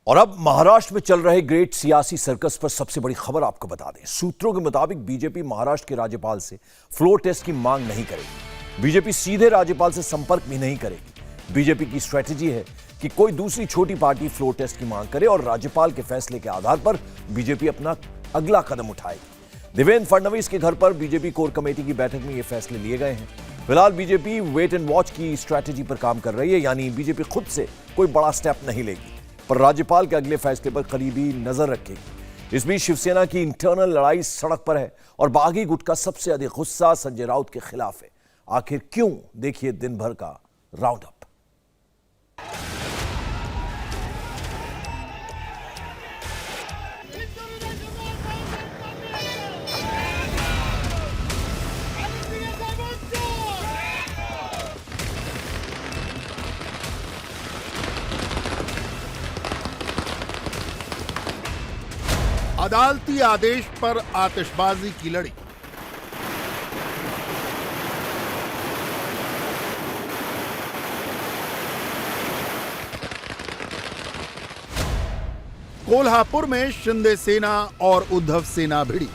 और अब महाराष्ट्र में चल रहे ग्रेट सियासी सर्कस पर सबसे बड़ी खबर आपको बता दें। सूत्रों के मुताबिक बीजेपी महाराष्ट्र के राज्यपाल से फ्लोर टेस्ट की मांग नहीं करेगी। बीजेपी सीधे राज्यपाल से संपर्क भी नहीं करेगी। बीजेपी की स्ट्रेटेजी है कि कोई दूसरी छोटी पार्टी फ्लोर टेस्ट की मांग करे और राज्यपाल के फैसले के आधार पर बीजेपी अपना अगला कदम उठाएगी। देवेंद्र फडणवीस के घर पर बीजेपी कोर कमेटी की बैठक में ये फैसले लिए गए हैं। फिलहाल बीजेपी वेट एंड वॉच की स्ट्रैटेजी पर काम कर रही है, यानी बीजेपी खुद से कोई बड़ा स्टेप नहीं लेगी, पर राज्यपाल के अगले फैसले पर करीबी नजर रखेगी। इस बीच शिवसेना की इंटरनल लड़ाई सड़क पर है और बागी गुट का सबसे अधिक गुस्सा संजय राउत के खिलाफ है। आखिर क्यों, देखिए दिन भर का राउंड अप। अदालती आदेश पर आतिशबाजी की लड़ी। कोल्हापुर में शिंदे सेना और उद्धव सेना भिड़ी।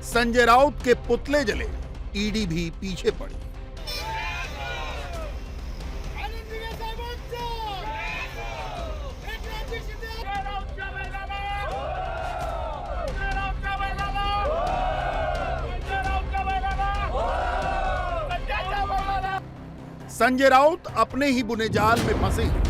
संजय राउत के पुतले जले, ईडी भी पीछे पड़ी। संजय राउत अपने ही बुने जाल में फंसे हैं।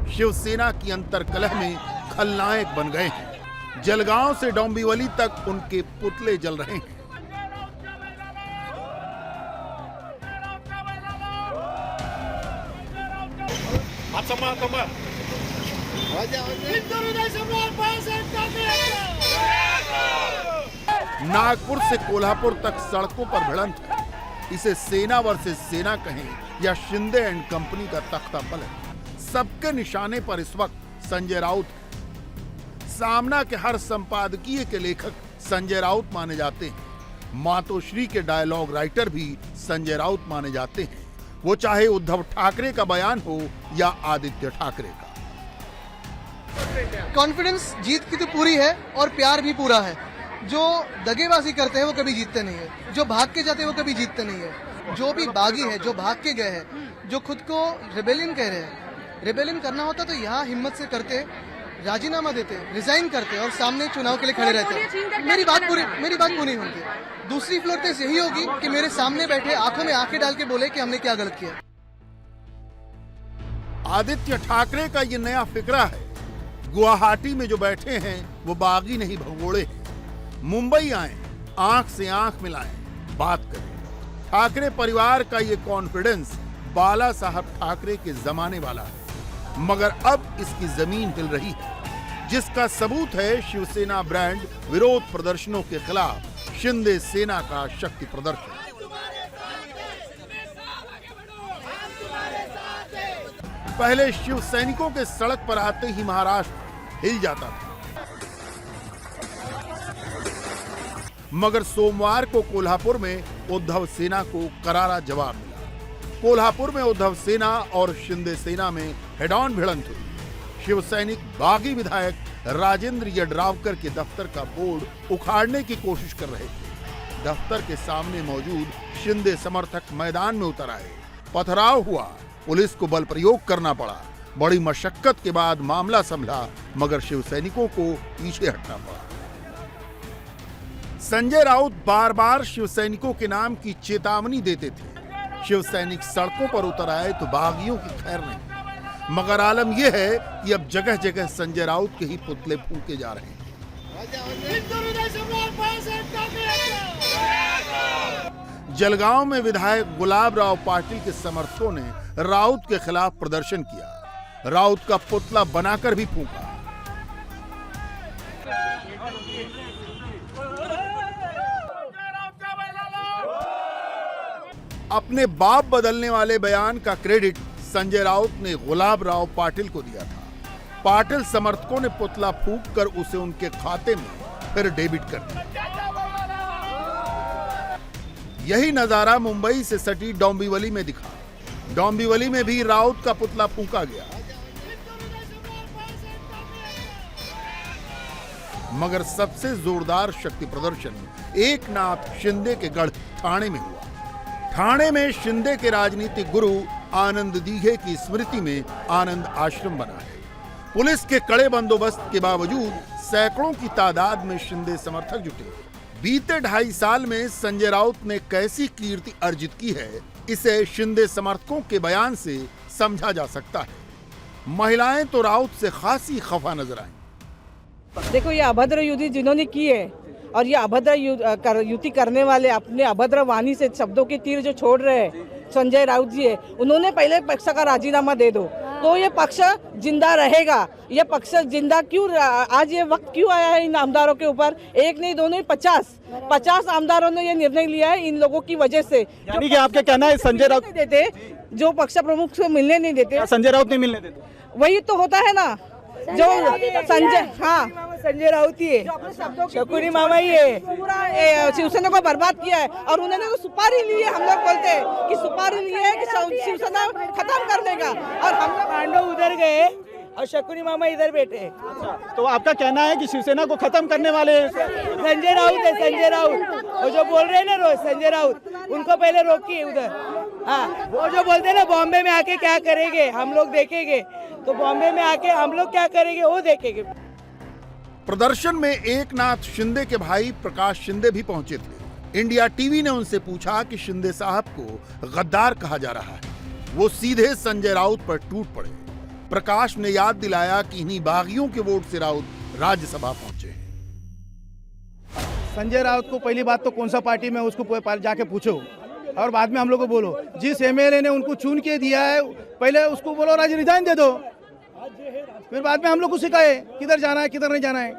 शिवसेना की अंतर्कलह में खलनायक बन गए हैं। जलगांव से डोंबिवली तक उनके पुतले जल रहे हैं। नागपुर से कोल्हापुर तक सड़कों पर भिड़ंत है। इसे सेना वर्सेस सेना कहें या शिंदे एंड कंपनी का तख्ता पलट, सबके निशाने पर इस वक्त संजय राउत है। सामना के हर संपादकीय के लेखक संजय राउत माने जाते हैं। मातोश्री के डायलॉग राइटर भी संजय राउत माने जाते हैं, वो चाहे उद्धव ठाकरे का बयान हो या आदित्य ठाकरे का। कॉन्फिडेंस जीत की तो पूरी है और प्यार भी पूरा है। जो दगेबाजी करते हैं वो कभी जीतते नहीं है, जो भाग के जाते हैं वो कभी जीतते नहीं है। जो भी बागी है, जो भाग के गए हैं, जो खुद को रिबेलियन कह रहे हैं, रिबेलियन करना होता तो यहाँ हिम्मत से करते, राजीनामा देते, रिजाइन करते और सामने चुनाव के लिए खड़े रहते। मेरी बात पूरी होती। दूसरी फ्लोर टेस्ट यही होगी कि मेरे सामने बैठे आंखों में आंखें डाल के बोले कि हमने क्या गलत किया। आदित्य ठाकरे का ये नया फिक्रा है। गुवाहाटी में जो बैठे हैं वो बागी नहीं भगोड़े हैं। मुंबई आए, आंख से आंख मिलाएं, बात करें। ठाकरे परिवार का ये कॉन्फिडेंस बाला साहब ठाकरे के जमाने वाला है, मगर अब इसकी जमीन हिल रही है, जिसका सबूत है शिवसेना ब्रांड विरोध प्रदर्शनों के खिलाफ शिंदे सेना का शक्ति प्रदर्शन। पहले शिव सैनिकों के सड़क पर आते ही महाराष्ट्र हिल जाता था, मगर सोमवार को कोल्हापुर में उद्धव सेना को करारा जवाब मिला। कोल्हापुर में उद्धव सेना और शिंदे सेना में हेड ऑन भिड़ंत हुई। शिव सैनिक बागी विधायक राजेंद्र यड्रावकर के दफ्तर का बोर्ड उखाड़ने की कोशिश कर रहे थे। दफ्तर के सामने मौजूद शिंदे समर्थक मैदान में उतर आए। पथराव हुआ, पुलिस को बल प्रयोग करना पड़ा। बड़ी मशक्कत के बाद मामला संभला, मगर शिव सैनिकों को पीछे हटना पड़ा। संजय राउत बार बार शिव सैनिकों के नाम की चेतावनी देते थे। शिव सैनिक सड़कों पर उतर आए तो बागियों की खैर नहीं, मगर आलम यह है कि अब जगह जगह संजय राउत के ही पुतले फूंके जा रहे हैं। जलगांव में विधायक गुलाब राव पाटिल के समर्थकों ने राउत के खिलाफ प्रदर्शन किया। राउत का पुतला बनाकर भी फूंका। अपने बाप बदलने वाले बयान का क्रेडिट संजय राउत ने गुलाब राव पाटिल को दिया था। पाटिल समर्थकों ने पुतला फूंक कर उसे उनके खाते में फिर डेबिट कर दिया। यही नजारा मुंबई से सटी डोंबिवली में दिखा। डोंबिवली में भी राउत का पुतला फूंका गया, मगर सबसे जोरदार शक्ति प्रदर्शन एकनाथ शिंदे के गढ़ ठाणे में हुआ। ठाणे में शिंदे के राजनीतिक गुरु आनंद दीघे की स्मृति में आनंद आश्रम बना है। पुलिस के कड़े बंदोबस्त के बावजूद सैकड़ों की तादाद में शिंदे समर्थक जुटे। बीते 2.5 साल में संजय राउत ने कैसी कीर्ति अर्जित की है, इसे शिंदे समर्थकों के बयान से समझा जा सकता है। महिलाएं तो राउत से खासी खफा नजर आईं। देखो, ये अभद्र युति जिन्होंने की है और ये अभद्र युति करने वाले अपने अभद्र वाणी से शब्दों के तीर जो छोड़ रहे हैं संजय राउत जी है, उन्होंने पहले पक्ष का राजीनामा दे दो तो ये पक्ष जिंदा रहेगा। ये पक्ष जिंदा क्यों, आज ये वक्त क्यों आया है इन आमदारों के ऊपर? एक नहीं, दो नहीं, 50 आमदारों ने ये निर्णय लिया है इन लोगों की वजह से। यानी कि आपका कहना है संजय राउत नहीं देते, जो पक्ष प्रमुख से मिलने नहीं देते, संजय राउत नहीं मिलने देते, वही तो होता है ना। जो संजय राउत ही है, शकुनी मामा ही है, पूरा शिवसेना को बर्बाद किया है। और उन्होंने तो सुपारी ली है, हम लोग बोलते हैं कि सुपारी ली है कि शिवसेना खत्म करने का, और हम लोग पांडव उधर गए और शकुनी मामा इधर बैठे। तो आपका कहना है कि शिवसेना को खत्म करने वाले संजय राउत है, संजय राउत, वो जो बोल रहे हैं ना रोज संजय राउत, उनको पहले रोकिए उधर। हाँ, वो जो बोलते हैं ना बॉम्बे में आके क्या करेंगे हम लोग देखेंगे, तो बॉम्बे में आके हम लोग क्या करेंगे वो देखेंगे। प्रदर्शन में एकनाथ शिंदे के भाई प्रकाश शिंदे भी पहुंचे थे। इंडिया टीवी ने उनसे पूछा कि शिंदे साहब को गद्दार कहा जा रहा है। वो सीधे संजय राउत पर टूट पड़े। प्रकाश ने याद दिलाया कि इन्हीं बागियों के वोट से राउत राज्यसभा पहुंचे हैं। संजय राउत को पहली बात तो कौन सा पार्टी में उसको जाके पूछो और बाद में हम लोग को बोलो। जिस एमएलए ने उनको चुन के दिया है पहले उसको बोलो राज रिजाइन दे दो, फिर बाद में हम लोग को सिखाए किधर जाना है किधर नहीं जाना है।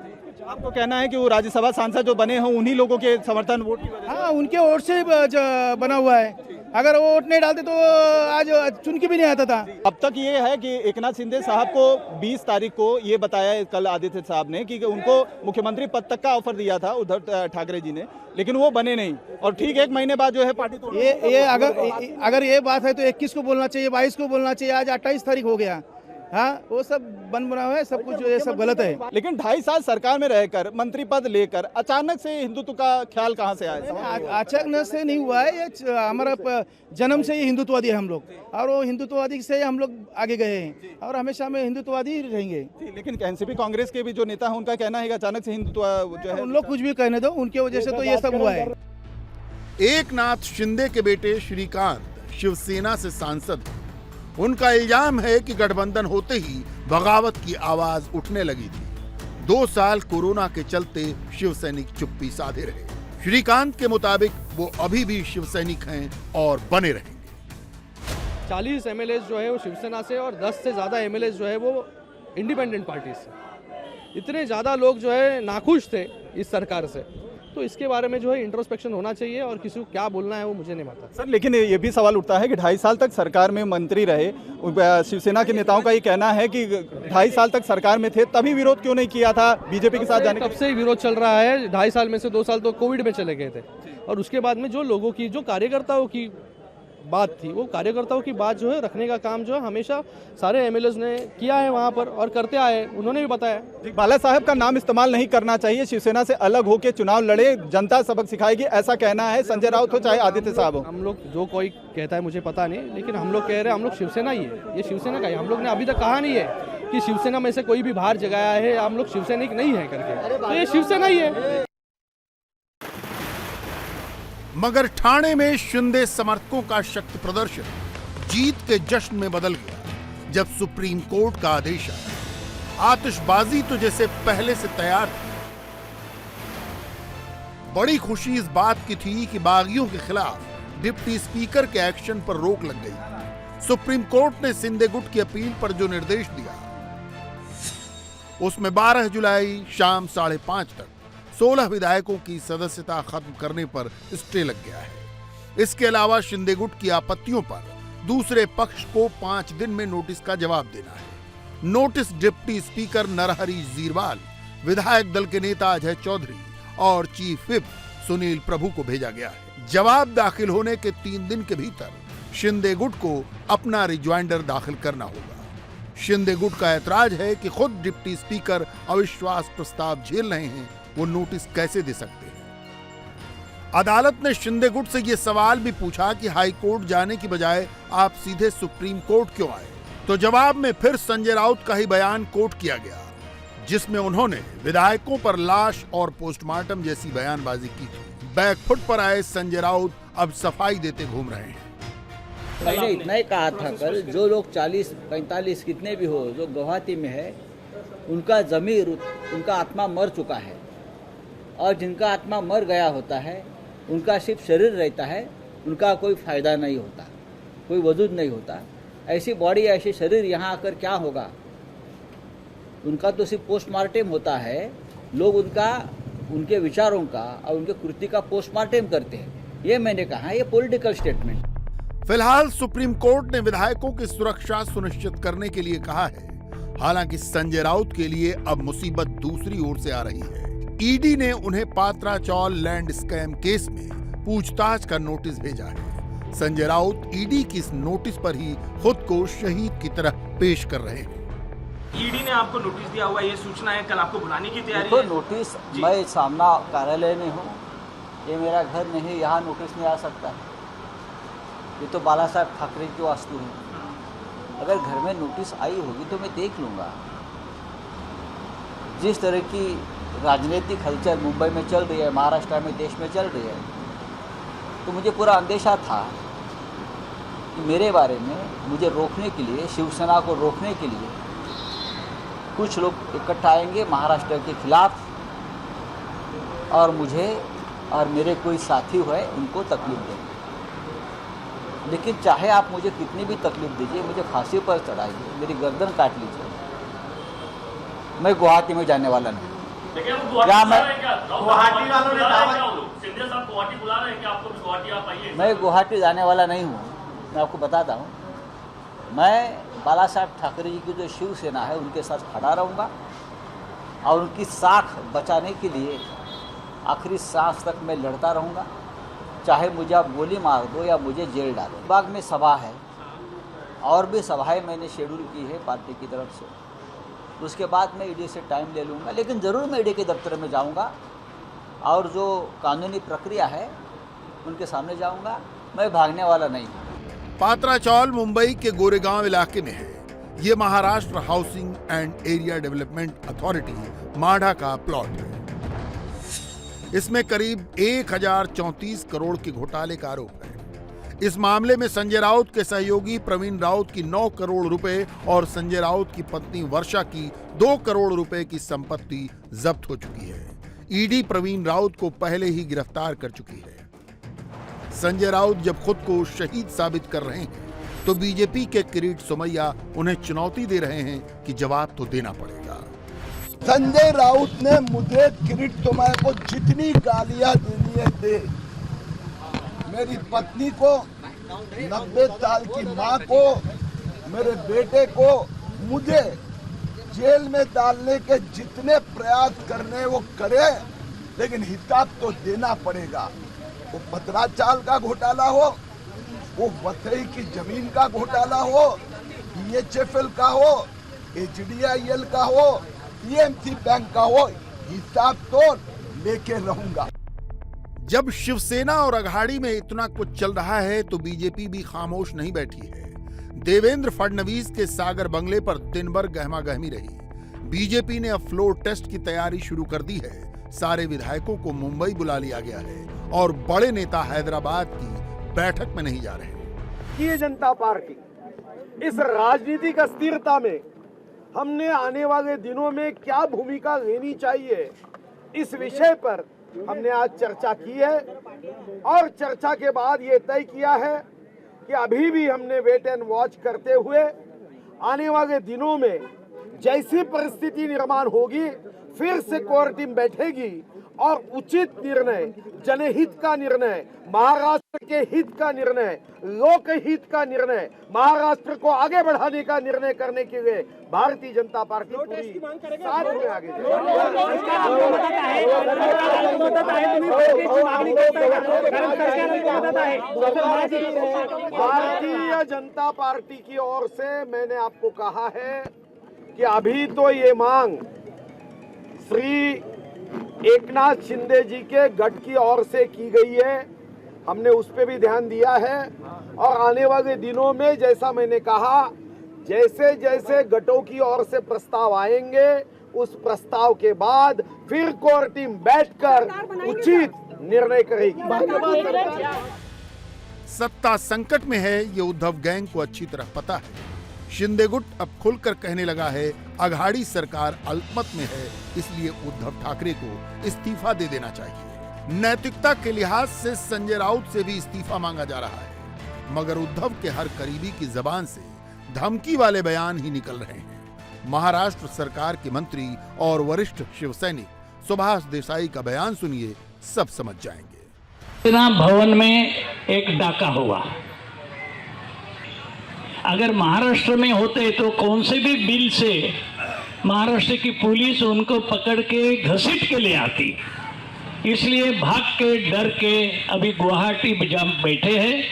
आपको कहना है कि वो राज्यसभा सांसद जो बने हैं उन्हीं लोगों के समर्थन वोट की वजह से? हाँ, उनके वोट से बना हुआ है। अगर वो वोट नहीं डालते तो आज चुन के भी नहीं आता था। अब तक ये है कि एकनाथ शिंदे साहब को 20 तारीख को ये बताया कल आदित्य साहब ने कि उनको मुख्यमंत्री पद तक का ऑफर दिया था उद्धव ठाकरे जी ने, लेकिन वो बने नहीं और ठीक 1 महीने बाद जो है पार्टी तोड़। ये अगर ये बात है तो 21 को बोलना चाहिए, 22 को बोलना चाहिए। आज 28 तारीख हो गया। हाँ, वो सब बन बना हुआ है, सब कुछ ये सब गलत है। लेकिन 2.5 साल सरकार में रहकर मंत्री पद लेकर अचानक से हिंदुत्व का ख्याल कहाँ से आया? अचानक से नहीं हुआ है, ये हमारा जन्म से ही हिंदुत्ववादी है हम लोग, और वो हिंदुत्ववादी से हम लोग आगे गए हैं और हमेशा में हिंदुत्ववादी ही रहेंगे। लेकिन एनसीपी कांग्रेस के भी जो नेता हैं उनका कहना है कि अचानक से हिंदुत्व जो है, उन लोग कुछ भी कहने दो, उनके वजह से तो ये सब हुआ है। एकनाथ शिंदे के बेटे श्रीकांत शिवसेना से सांसद हैं। उनका इल्जाम है कि गठबंधन होते ही बगावत की आवाज उठने लगी थी। 2 साल कोरोना के चलते शिवसैनिक चुप्पी साधे रहे। श्रीकांत के मुताबिक वो अभी भी शिवसैनिक हैं और बने रहेंगे। 40 एमएलए जो है वो शिवसेना से और 10 से ज़्यादा एमएलए जो है वो इंडिपेंडेंट पार्टी से। इतने ज़्यादा लोग जो है नाखुश थे इस सरकार से, तो इसके बारे में जो है इंट्रोस्पेक्शन होना चाहिए और किसी को क्या बोलना है वो मुझे नहीं पता। सर, लेकिन ये भी सवाल उठता है कि 2.5 साल तक सरकार में मंत्री रहे। शिवसेना के नेताओं का ये कहना है कि 2.5 साल तक सरकार में थे तभी विरोध क्यों नहीं किया था बीजेपी के साथ जाने? तब से ही विरोध चल रहा है। 2.5 साल में से 2 साल तो कोविड में चले गए थे और उसके बाद में जो लोगों की, जो कार्यकर्ताओं की बात थी, वो कार्यकर्ताओं की बात जो है रखने का काम जो है हमेशा सारे एमएलएज ने किया है वहाँ पर और करते आए। उन्होंने भी बताया बाला साहब का नाम इस्तेमाल नहीं करना चाहिए, शिवसेना से अलग होकर चुनाव लड़े, जनता सबक सिखाएगी, ऐसा कहना है संजय राउत हो चाहे आदित्य साहब हो। हम लोग, जो कोई कहता है मुझे पता नहीं, लेकिन हम लोग कह रहे हैं हम लोग शिवसेना ही है, ये शिवसेना का है। हम लोग ने अभी तक कहा नहीं है कि शिवसेना में से कोई भी बाहर जगाया है हम लोग शिवसैनिक नहीं है करके, तो ये शिवसेना ही है। मगर ठाणे में शिंदे समर्थकों का शक्ति प्रदर्शन जीत के जश्न में बदल गया जब सुप्रीम कोर्ट का आदेश आया। आतिशबाजी तो जैसे पहले से तैयार थी। बड़ी खुशी इस बात की थी कि बागियों के खिलाफ डिप्टी स्पीकर के एक्शन पर रोक लग गई। सुप्रीम कोर्ट ने शिंदे गुट की अपील पर जो निर्देश दिया उसमें 12 जुलाई शाम 5:30 तक 16 विधायकों की सदस्यता खत्म करने पर स्टे लग गया है। इसके अलावा शिंदे गुट की आपत्तियों पर दूसरे पक्ष को 5 दिन में नोटिस का जवाब देना है। नोटिस डिप्टी स्पीकर नरहरि जीरवाल, विधायक दल के नेता अजय चौधरी और चीफ व्हिप सुनील प्रभु को भेजा गया है। जवाब दाखिल होने के 3 दिन के भीतर शिंदे गुट को अपना रिज्वाइंडर दाखिल करना होगा। शिंदे गुट का ऐतराज है कि खुद डिप्टी स्पीकर अविश्वास प्रस्ताव झेल रहे हैं, वो नोटिस कैसे दे सकते हैं। अदालत ने शिंदे गुट से यह सवाल भी पूछा कि हाई कोर्ट जाने की बजाय आप सीधे सुप्रीम कोर्ट क्यों आए, तो जवाब में फिर संजय राउत का ही बयान कोट किया गया, जिसमें उन्होंने विधायकों पर लाश और पोस्टमार्टम जैसी बयानबाजी की थी। बैकफुट पर आए संजय राउत अब सफाई देते घूम रहे हैं। मैंने इतना ही कहा था कल, जो लोग 40-45 कितने भी हो जो गुवाहाटी में है, उनका ज़मीर, उनका आत्मा मर चुका है, और जिनका आत्मा मर गया होता है उनका सिर्फ शरीर रहता है, उनका कोई फ़ायदा नहीं होता, कोई वजूद नहीं होता। ऐसी बॉडी, ऐसे शरीर यहाँ आकर क्या होगा? उनका तो सिर्फ पोस्टमार्टम होता है। लोग उनके विचारों का और उनके कृति का पोस्टमार्टम करते हैं। ये मैंने कहा, ये पॉलिटिकल स्टेटमेंट। फिलहाल सुप्रीम कोर्ट ने विधायकों की सुरक्षा सुनिश्चित करने के लिए कहा है। हालांकि संजय राउत के लिए अब मुसीबत दूसरी ओर से आ रही है। ईडी ने उन्हें पात्रा चौल लैंड स्कैम केस में पूछताछ का नोटिस भेजा है। संजय राउत ईडी की इस नोटिस पर ही खुद को शहीद की तरह पेश कर रहे हैं। ईडी ने आपको नोटिस दिया हुआ, ये सूचना है, कल आपको बुलाने की तैयारी है? नोटिस, मैं सामना कार्यालय में हूँ, ये मेरा घर नहीं, यहाँ नोटिस नहीं आ सकता है। ये तो बाला साहब ठाकरे की वास्तु है। अगर घर में नोटिस आई होगी तो मैं देख लूँगा। जिस तरह की राजनीतिक हलचल मुंबई में चल रही है, महाराष्ट्र में, देश में चल रही है, तो मुझे पूरा अंदेशा था कि मेरे बारे में मुझे रोकने के लिए, शिवसेना को रोकने के लिए कुछ लोग इकट्ठा आएंगे महाराष्ट्र के खिलाफ, और मुझे और मेरे कोई साथी हुए उनको तकलीफ देंगे। लेकिन चाहे आप मुझे कितनी भी तकलीफ दीजिए, मुझे फांसी पर चढ़ाइए, मेरी गर्दन काट लीजिए, मैं गुवाहाटी में जाने वाला नहीं। क्या मैं गुवाहाटी वालों ने शिंदे साहब गुवाहाटी बुला रहे हैं कि आपको गुवाहाटी आप आइए? मैं गुवाहाटी जाने वाला नहीं हूँ। मैं आपको बताता हूँ, मैं बाला साहब ठाकरे जी की जो शिवसेना है उनके साथ खड़ा रहूँगा, और उनकी साख बचाने के लिए आखिरी सांस तक मैं लड़ता रहूँगा, चाहे मुझे आप गोली मार दो या मुझे जेल डालो। बाग में सभा है, और भी सभाएं मैंने शेड्यूल की है पार्टी की तरफ से। उसके बाद मैं ईडी से टाइम ले लूँगा, लेकिन ज़रूर मैं ईडी के दफ्तर में जाऊँगा और जो कानूनी प्रक्रिया है उनके सामने जाऊँगा। मैं भागने वाला नहीं हूँ। पात्रा चौल मुंबई के गोरेगांव इलाके में है। ये Maharashtra housing and area development authority MHADA का प्लॉट है। इसमें करीब 1034 करोड़ के घोटाले का आरोप है। इस मामले में संजय राउत के सहयोगी प्रवीण राउत की 9 करोड़ रुपए और संजय राउत की पत्नी वर्षा की 2 करोड़ रुपए की संपत्ति जब्त हो चुकी है। ईडी प्रवीण राउत को पहले ही गिरफ्तार कर चुकी है। संजय राउत जब खुद को शहीद साबित कर रहे हैं, तो बीजेपी के किरीट सोमैया उन्हें चुनौती दे रहे हैं कि जवाब तो देना पड़ेगा। संजय राउत ने मुझे किरीट सोमैया को जितनी गालियां देनी है दे, मेरी पत्नी को, 90 साल की माँ को, मेरे बेटे को, मुझे जेल में डालने के जितने प्रयास करने वो करे, लेकिन हिसाब तो देना पड़ेगा। वो पतरा चाल का घोटाला हो, वो वसई की जमीन का घोटाला हो, EHFL का हो, HDIL का हो, PMC बैंक का हो, हिसाब तो लेके रहूंगा। जब शिवसेना और अघाड़ी में इतना कुछ चल रहा है, तो बीजेपी भी खामोश नहीं बैठी है। देवेंद्र फडणवीस के सागर बंगले पर दिन भर गहमागहमी रही। बीजेपी ने अब फ्लोर टेस्ट की तैयारी शुरू कर दी है। सारे विधायकों को मुंबई बुला लिया गया है और बड़े नेता हैदराबाद की बैठक में नहीं जा रहे। भारतीय जनता पार्टी इस राजनीतिक अस्थिरता में हमने आने वाले दिनों में क्या भूमिका लेनी चाहिए, इस विषय पर हमने आज चर्चा की है, और चर्चा के बाद ये तय किया है कि अभी भी हमने वेट एंड वॉच करते हुए आने वाले दिनों में जैसी परिस्थिति निर्माण होगी, फिर से कोर टीम बैठेगी और उचित निर्णय, जनहित का निर्णय, महाराष्ट्र के हित का निर्णय, लोकहित का निर्णय, महाराष्ट्र को आगे बढ़ाने का निर्णय करने के लिए भारतीय जनता पार्टी पूरी साथ में आगे भारतीय जनता पार्टी की ओर से मैंने आपको कहा है कि अभी तो ये मांग श्री एकनाथ शिंदे जी के गठ की ओर से की गई है, हमने उस पर भी ध्यान दिया है और आने वाले दिनों में जैसा मैंने कहा, जैसे जैसे गठों की ओर से प्रस्ताव आएंगे उस प्रस्ताव के बाद फिर कोर टीम बैठकर उचित निर्णय करेगी। सत्ता संकट में है ये उद्धव गैंग को अच्छी तरह पता है। शिंदे गुट अब खुलकर कहने लगा है अघाड़ी सरकार अल्पमत में है, इसलिए उद्धव ठाकरे को इस्तीफा दे देना चाहिए। नैतिकता के लिहाज से संजय राउत से भी इस्तीफा मांगा जा रहा है, मगर उद्धव के हर करीबी की जबान से धमकी वाले बयान ही निकल रहे हैं। महाराष्ट्र सरकार के मंत्री और वरिष्ठ शिवसैनिक सुभाष देसाई का बयान सुनिए, सब समझ जाएंगे। सेना भवन में एक डाका हुआ, अगर महाराष्ट्र में होते तो कौन से भी बिल से महाराष्ट्र की पुलिस उनको पकड़ के घसीट के ले आती, इसलिए भाग के डर के अभी गुवाहाटी बैठे हैं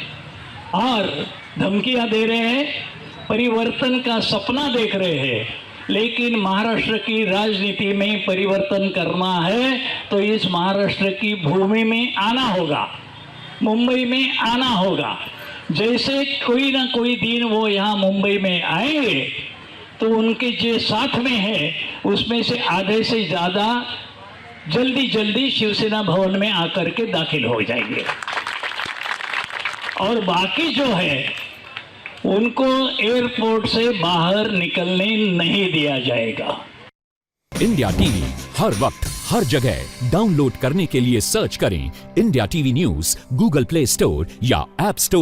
और धमकियां दे रहे हैं, परिवर्तन का सपना देख रहे हैं। लेकिन महाराष्ट्र की राजनीति में परिवर्तन करना है तो इस महाराष्ट्र की भूमि में आना होगा, मुंबई में आना होगा। जैसे कोई ना कोई दिन वो यहाँ मुंबई में आएंगे तो उनके जो साथ में है उसमें से आधे से ज़्यादा जल्दी शिवसेना भवन में आकर के दाखिल हो जाएंगे और बाकी जो है उनको एयरपोर्ट से बाहर निकलने नहीं दिया जाएगा। इंडिया टीवी हर वक्त हर जगह डाउनलोड करने के लिए सर्च करें India TV news Google play store या ऐप स्टोर